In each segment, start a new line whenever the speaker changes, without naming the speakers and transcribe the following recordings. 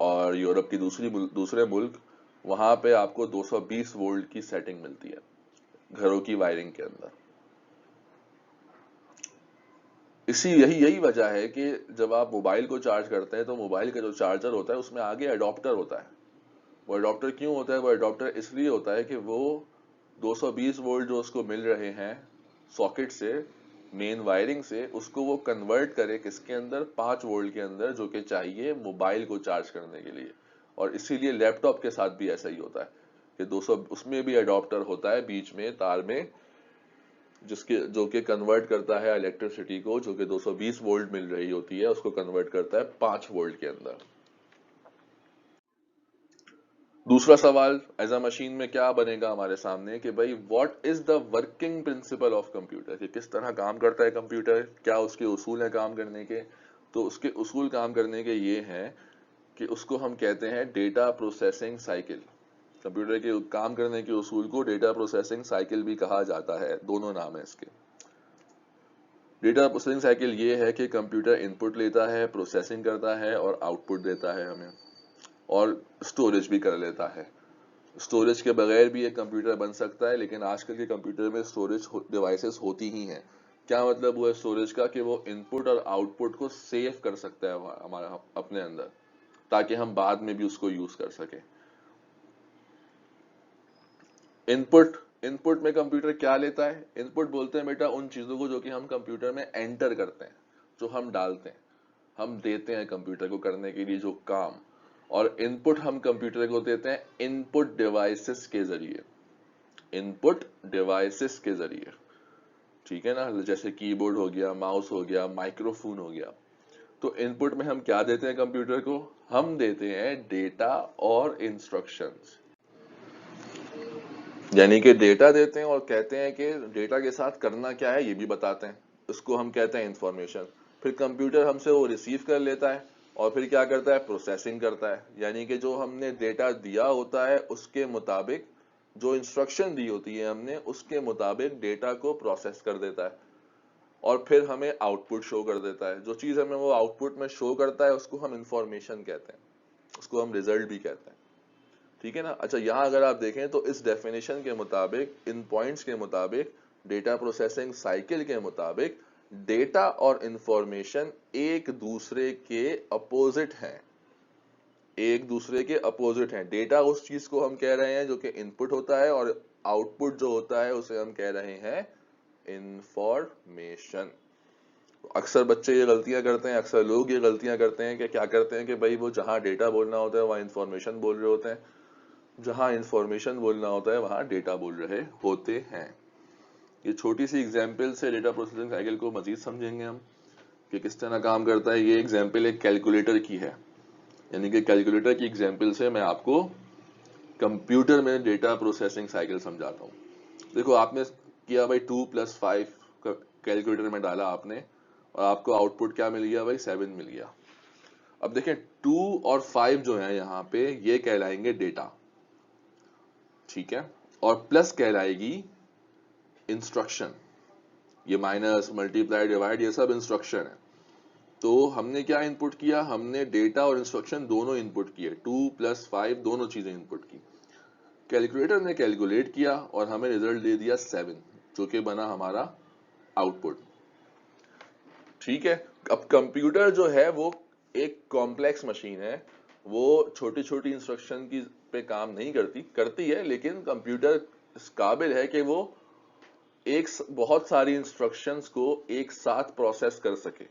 اور یورپ کی دوسرے ملک وہاں پہ آپ کو 220 وولٹ کی سیٹنگ ملتی ہے گھروں کی وائرنگ کے اندر. یہی وجہ ہے کہ جب آپ موبائل کو چارج کرتے ہیں تو موبائل کا جو چارجر ہوتا ہے اس میں آگے اڈاپٹر ہوتا ہے. وہ اڈاپٹر کیوں ہوتا ہے؟ وہ اڈاپٹر اس لیے ہوتا ہے کہ وہ 220 وولٹ جو اس کو مل رہے ہیں ساکٹ سے، مین وائرنگ سے، اس کو وہ کنورٹ کرے کس کے اندر؟ 5 وولٹ کے اندر، جو کہ چاہیے موبائل کو چارج کرنے کے لیے. اور اسی لیے لیپ ٹاپ کے ساتھ بھی ایسا ہی ہوتا ہے کہ 200 اس میں بھی اڈاپٹر ہوتا ہے بیچ میں تار میں، جو کہ کنورٹ کرتا ہے الیکٹرسٹی کو، جو کہ 220 وولٹ مل رہی ہوتی ہے اس کو کنورٹ کرتا ہے 5 وولٹ کے اندر. دوسرا سوال ایز اے مشین میں کیا بنے گا ہمارے سامنے کہ بھائی what is the working principle of computer, کہ کس طرح کام کرتا ہے کمپیوٹر، کیا اس کے اصول ہیں کام کرنے کے. تو اس کے اصول کام کرنے کے یہ ہیں کہ اس کو ہم کہتے ہیں ڈیٹا پروسیسنگ سائیکل. کمپیوٹر کے کام کرنے کے اصول کو ڈیٹا پروسیسنگ سائیکل بھی کہا جاتا ہے، دونوں نام ہیں اس کے. ڈیٹا پروسیسنگ سائیکل یہ ہے کہ کمپیوٹر ان پٹ لیتا ہے، پروسیسنگ کرتا ہے اور آؤٹ پٹ دیتا ہے ہمیں، اور اسٹوریج بھی کر لیتا ہے. اسٹوریج کے بغیر بھی ایک کمپیوٹر بن سکتا ہے، لیکن آج کل کے کمپیوٹر میں اسٹوریج ڈیوائسز ہوتی ہی ہیں. کیا مطلب ہوا اسٹوریج کا؟ کہ وہ ان پٹ اور آؤٹ پٹ کو سیو کر سکتا ہے ہمارا اپنے اندر، تاکہ ہم بعد میں بھی اس کو یوز کر سکیں. ان پٹ میں کمپیوٹر کیا لیتا ہے؟ ان پٹ بولتے ہیں بیٹا ان چیزوں کو جو کہ ہم کمپیوٹر میں انٹر کرتے ہیں، جو ہم ڈالتے ہیں، ہم دیتے ہیں کمپیوٹر کو کرنے کے لیے جو کام. اور ان پٹ ہم کمپیوٹر کو دیتے ہیں ان پٹ ڈیوائسز کے ذریعے، ان پٹ ڈیوائسز کے ذریعے. ٹھیک ہے نا؟ جیسے کی بورڈ ہو گیا، ماؤس ہو گیا، مائکرو فون ہو گیا. تو ان پٹ میں ہم کیا دیتے ہیں کمپیوٹر کو؟ ہم دیتے ہیں ڈیٹا اور انسٹرکشنز. یعنی کہ ڈیٹا دیتے ہیں اور کہتے ہیں کہ ڈیٹا کے ساتھ کرنا کیا ہے یہ بھی بتاتے ہیں. اس کو ہم کہتے ہیں انفارمیشن. پھر کمپیوٹر ہم سے وہ ریسیو کر لیتا ہے اور پھر کیا کرتا ہے؟ پروسیسنگ کرتا ہے. یعنی کہ جو ہم نے ڈیٹا دیا ہوتا ہے اس کے مطابق، جو انسٹرکشن دی ہوتی ہے ہم نے اس کے مطابق ڈیٹا کو پروسیس کر دیتا ہے، اور پھر ہمیں آؤٹ پٹ شو کر دیتا ہے. جو چیز ہمیں وہ آؤٹ پٹ میں شو کرتا ہے اس کو ہم انفارمیشن کہتے ہیں، اس کو ہم ریزلٹ بھی کہتے ہیں. ٹھیک ہے نا؟ اچھا، یہاں اگر آپ دیکھیں تو اس ڈیفینیشن کے مطابق، ان پوائنٹس کے مطابق، ڈیٹا پروسیسنگ سائیکل کے مطابق، ڈیٹا اور انفارمیشن ایک دوسرے کے اپوزٹ ہیں، ایک دوسرے کے اپوزٹ ہیں. ڈیٹا اس چیز کو ہم کہہ رہے ہیں جو کہ ان پٹ ہوتا ہے، اور آؤٹ پٹ جو ہوتا ہے اسے ہم کہہ رہے ہیں انفارمیشن. اکثر بچے یہ غلطیاں کرتے ہیں، اکثر لوگ یہ غلطیاں کرتے ہیں کہ کیا کرتے ہیں کہ بھائی وہ جہاں ڈیٹا بولنا ہوتا ہے وہاں انفارمیشن بول رہے ہوتے ہیں، جہاں انفارمیشن بولنا ہوتا ہے وہاں ڈیٹا بول رہے ہوتے ہیں. یہ چھوٹی سی ایگزامپل سے ڈیٹا پروسیسنگ سائیکل کو مزید سمجھیں گے ہم کہ کس طرح کام کرتا ہے. یہ ایگزامپل ایک کیلکولیٹر کی ہے، یعنی کہ کیلکولیٹر کی ایگزامپل سے میں آپ کو کمپیوٹر میں ڈیٹا پروسیسنگ سائیکل سمجھاتا ہوں. دیکھو آپ نے کیا بھائی 2+5 کیلکولیٹر میں ڈالا آپ نے، اور آپ کو آؤٹ پٹ کیا مل گیا بھائی؟ 7 مل گیا. اب دیکھیں 2 اور 5 جو ہیں یہاں پہ یہ کہلائیں گے ڈیٹا، ٹھیک ہے، اور پلس کہلائے گی انسٹرکشن. یہ مائنس، ملٹی پلائی، ڈیوائڈ، یہ سب انسٹرکشن ہے. تو ہم نے کیا ان پٹ کیا؟ ہم نے ڈیٹا اور انسٹرکشن دونوں ان پٹ کیے، 2+5 دونوں چیزیں ان پٹ کی. کیلکولیٹر نے کیلکولیٹ کیا اور ہمیں ریزلٹ دے دیا 7، جو کہ بنا ہمارا آؤٹ پٹ. ٹھیک ہے. اب کمپیوٹر جو ہے وہ ایک کمپلیکس مشین ہے، وہ چھوٹی چھوٹی انسٹرکشن کی پہ کام نہیں کرتی ہے، لیکن کمپیوٹر اس قابل ہے کہ وہ بہت ساری انسٹرکشنز کو ایک ساتھ پروسیس کر سکے.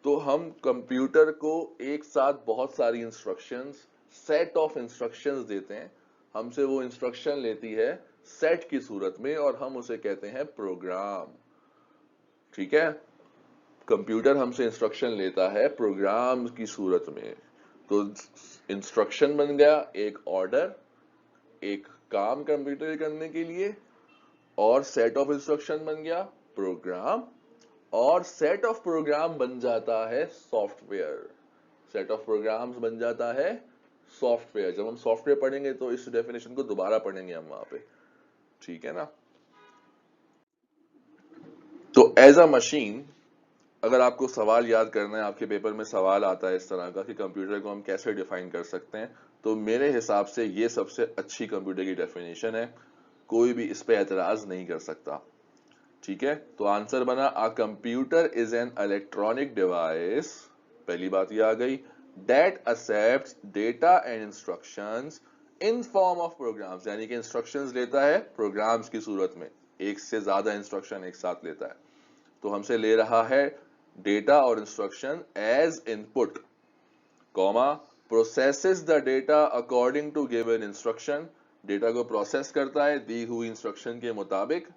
تو ہم کمپیوٹر کو ایک ساتھ بہت ساری انسٹرکشنز، سیٹ آف انسٹرکشنز دیتے ہیں. ہم سے وہ انسٹرکشن لیتی ہے سیٹ کی صورت میں اور ہم اسے کہتے ہیں پروگرام. ٹھیک ہے؟ کمپیوٹر ہم سے انسٹرکشن لیتا ہے پروگرام کی صورت میں. تو انسٹرکشن بن گیا ایک آرڈر، ایک کام کمپیوٹر کرنے کے لیے، اور سیٹ آف انسٹرکشن بن گیا پروگرام، اور سیٹ آف پروگرام بن جاتا ہے software. Set of programs بن جاتا ہے سافٹ ویئر. جب ہم سافٹ ویئر پڑھیں گے تو اس ڈیفینیشن کو دوبارہ پڑھیں گے ہم وہاں پہ. ٹھیک ہے نا؟ تو ایز اے مشین اگر آپ کو سوال یاد کرنا ہے, آپ کے پیپر میں سوال آتا ہے اس طرح کا کہ کمپیوٹر کو ہم کیسے ڈیفائن کر سکتے ہیں, تو میرے حساب سے یہ سب سے اچھی کمپیوٹر کی ڈیفینیشن ہے, کوئی بھی اس پہ اعتراض نہیں کر سکتا. ٹھیک ہے, تو آنسر بنا a computer is an electronic device, پہلی بات یہ آ گئی, that accepts data and instructions in form of programs, یعنی کہ انسٹرکشنز لیتا ہے پروگرامز کی صورت میں, ایک سے زیادہ انسٹرکشن ایک ساتھ لیتا ہے. تو ہم سے لے رہا ہے ڈیٹا اور instruction as input, comma processes the data according to given instruction, data کو پروسیس کرتا ہے دی ہوئی انسٹرکشن کے مطابق,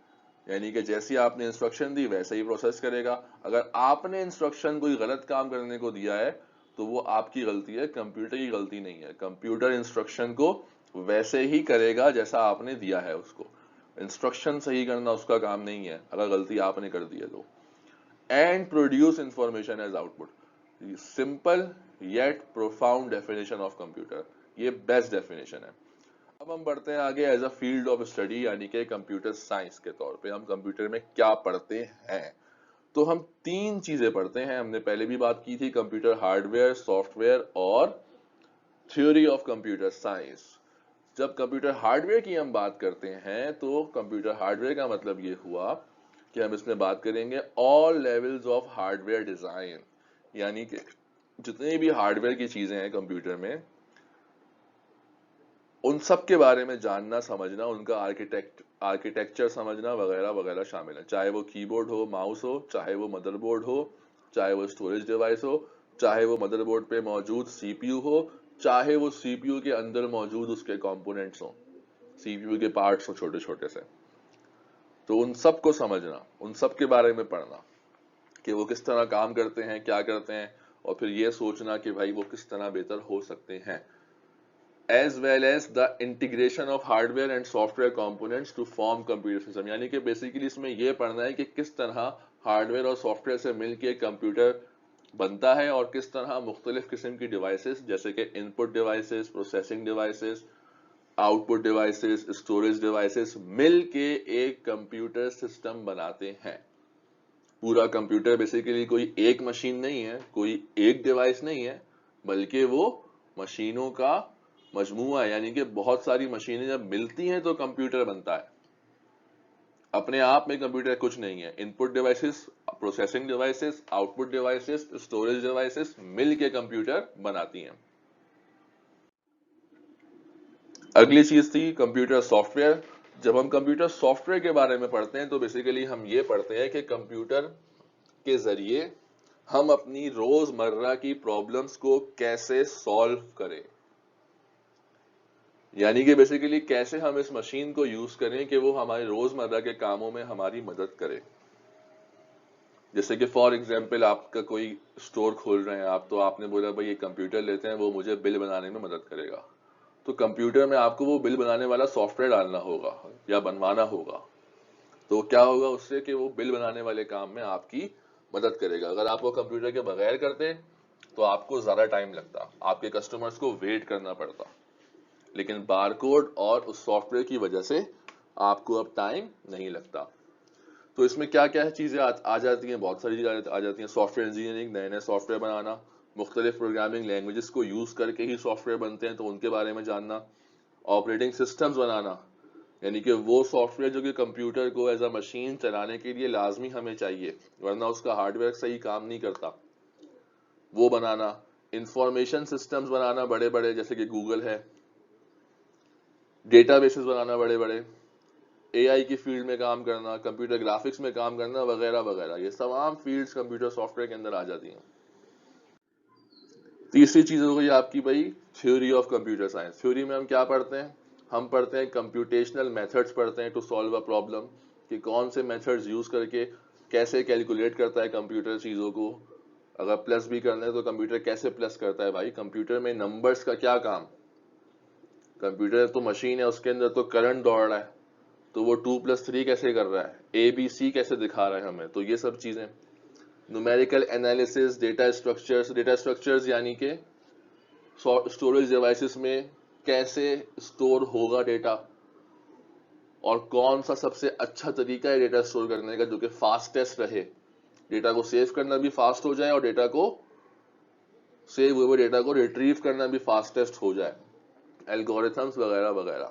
یعنی کہ جیسی آپ نے انسٹرکشن دی ویسے ہی پروسیس کرے گا. اگر آپ نے انسٹرکشن کوئی غلط کام کرنے کو دیا ہے تو وہ آپ کی غلطی ہے, کمپیوٹر کی غلطی نہیں ہے. کمپیوٹر انسٹرکشن کو ویسے ہی کرے گا جیسا آپ نے دیا ہے اس کو, انسٹرکشن صحیح کرنا اس کا کام نہیں ہے اگر غلطی آپ نے کر دی ہے تو. And produce information as out put, simple yet profound definition of computer, یہ بیسٹ ڈیفینیشن ہے. اب ہم بڑھتے ہیں آگے as a field of study, یعنی کہ کمپیوٹر سائنس کے طور پہ ہم کمپیوٹر میں کیا پڑھتے ہیں. تو ہم تین چیزیں پڑھتے ہیں, ہم نے پہلے بھی بات کی تھی, computer hard where, soft where اور تھیوری آف کمپیوٹر سائنس. جب کمپیوٹر ہارڈ ویئر کی ہم بات کرتے ہیں تو کمپیوٹر ہارڈ ویئر کا مطلب یہ ہوا کہ ہم اس میں بات کریں گے all levels of hardware design, یعنی کہ جتنی بھی ہارڈ ویئر کی چیزیں ہیں کمپیوٹر میں ان سب کے بارے میں جاننا سمجھنا, ان کا آرکیٹیکچر سمجھنا وغیرہ وغیرہ شامل ہے. چاہے وہ کی بورڈ ہو, ماؤس ہو, چاہے وہ مدر بورڈ ہو, چاہے وہ اسٹوریج ڈیوائس ہو, چاہے وہ مدر بورڈ پہ موجود سی پی یو ہو, چاہے وہ سی پی یو کے اندر موجود اس کے کمپوننٹس ہوں, سی پی یو کے پارٹس ہوں چھوٹے چھوٹے سے. تو ان سب کو سمجھنا, ان سب کے بارے میں پڑھنا کہ وہ کس طرح کام کرتے ہیں, کیا کرتے ہیں, اور پھر یہ سوچنا کہ بھائی وہ کس طرح بہتر ہو سکتے ہیں. as well as the integration of hardware and software components to form computer system, یعنی کہ بیسیکلی اس میں یہ پڑھنا ہے کہ کس طرح ہارڈ ویئر اور سافٹ ویئر سے مل کے کمپیوٹر بنتا ہے اور کس طرح مختلف قسم کی ڈیوائسز جیسے کہ input devices, processing devices, output devices, storage devices مل کے ایک کمپیوٹر سسٹم بناتے ہیں. پورا کمپیوٹر بیسیکلی کوئی ایک مشین نہیں ہے, کوئی ایک ڈیوائس نہیں ہے, بلکہ وہ مشینوں کا مجموعہ ہے, یعنی کہ بہت ساری مشینیں جب ملتی ہیں تو کمپیوٹر بنتا ہے. اپنے آپ میں کمپیوٹر کچھ نہیں ہے, input devices, processing devices, output devices, storage devices مل کے کمپیوٹر بناتی ہیں. اگلی چیز تھی کمپیوٹر سافٹ ویئر. جب ہم کمپیوٹر سافٹ ویئر کے بارے میں پڑھتے ہیں تو بیسیکلی ہم یہ پڑھتے ہیں کہ کمپیوٹر کے ذریعے ہم اپنی روز مرہ کی پرابلمز کو کیسے سالو کریں, یعنی کہ بیسیکلی کیسے ہم اس مشین کو یوز کریں کہ وہ ہمارے روز مرہ کے کاموں میں ہماری مدد کرے. جیسے کہ فار ایگزامپل آپ کا کوئی اسٹور کھول رہے ہیں آپ, تو آپ نے بولا بھائی یہ کمپیوٹر لیتے ہیں, وہ مجھے بل بنانے میں مدد کرے گا. تو کمپیوٹر میں آپ کو وہ بل بنانے والا سافٹ ویئر ڈالنا ہوگا یا بنوانا ہوگا. تو کیا ہوگا اس سے کہ وہ بل بنانے والے کام میں آپ کی مدد کرے گا. اگر آپ وہ کمپیوٹر کے بغیر کرتے تو آپ کو زیادہ ٹائم لگتا, آپ کے کسٹمرز کو ویٹ کرنا پڑتا. لیکن بار کوڈ اور اس سافٹ ویئر کی وجہ سے آپ کو اب ٹائم نہیں لگتا. تو اس میں کیا کیا چیزیں آ جاتی ہیں, بہت ساری چیزیں آ جاتی ہیں. سافٹ ویئر انجینئرنگ, نئے نئے سافٹ ویئر بنانا, مختلف پروگرامنگ لینگویجز کو یوز کر کے ہی سافٹ ویئر بنتے ہیں تو ان کے بارے میں جاننا. آپریٹنگ سسٹمز بنانا, یعنی کہ وہ سافٹ ویئر جو کہ کمپیوٹر کو ایز اے مشین چلانے کے لیے لازمی ہمیں چاہیے ورنہ اس کا ہارڈ ویئر صحیح کام نہیں کرتا, وہ بنانا. انفارمیشن سسٹمز بنانا بڑے بڑے جیسے کہ گوگل ہے, ڈیٹا بیسز بنانا بڑے بڑے, اے آئی کی فیلڈ میں کام کرنا, کمپیوٹر گرافکس میں کام کرنا وغیرہ وغیرہ, یہ تمام فیلڈز کمپیوٹر سافٹ ویئر کے اندر آ جاتی ہیں. تیسری چیز ہو گئی آپ کی بھائی theory of computer science. Theory میں ہم کیا پڑھتے ہیں, ہم پڑھتے ہیں کمپیوٹیشنل میتھڈز پڑھتے ہیں ٹو سالو اے پرابلم, کہ کون سے میتھڈز یوز کر کے کیسے کیلکولیٹ کرتا ہے کمپیوٹر چیزوں کو. اگر پلس بھی کرنا ہے تو کمپیوٹر کیسے پلس کرتا ہے بھائی, کمپیوٹر میں نمبرز کا کیا کام, کمپیوٹر تو مشین ہے, اس کے اندر تو کرنٹ دوڑ رہا ہے, تو وہ 2+3 کیسے کر رہا ہے, اے بی سی کیسے دکھا رہا ہے ہمیں. تو یہ سب چیزیں. نومیریکل انالیسس, ڈیٹا اسٹرکچرز یعنی کہ اسٹوریج ڈیوائسز میں کیسے اسٹور ہوگا ڈیٹا اور کون سا سب سے اچھا طریقہ ہے ڈیٹا اسٹور کرنے کا جو کہ فاسٹیسٹ رہے. ڈیٹا کو سیو کرنا بھی فاسٹ ہو جائے اور ڈیٹا کو سیو ہوئے ڈیٹا کو ریٹریو کرنا بھی فاسٹسٹ ہو جائے، الگوریتھمس وغیرہ وغیرہ.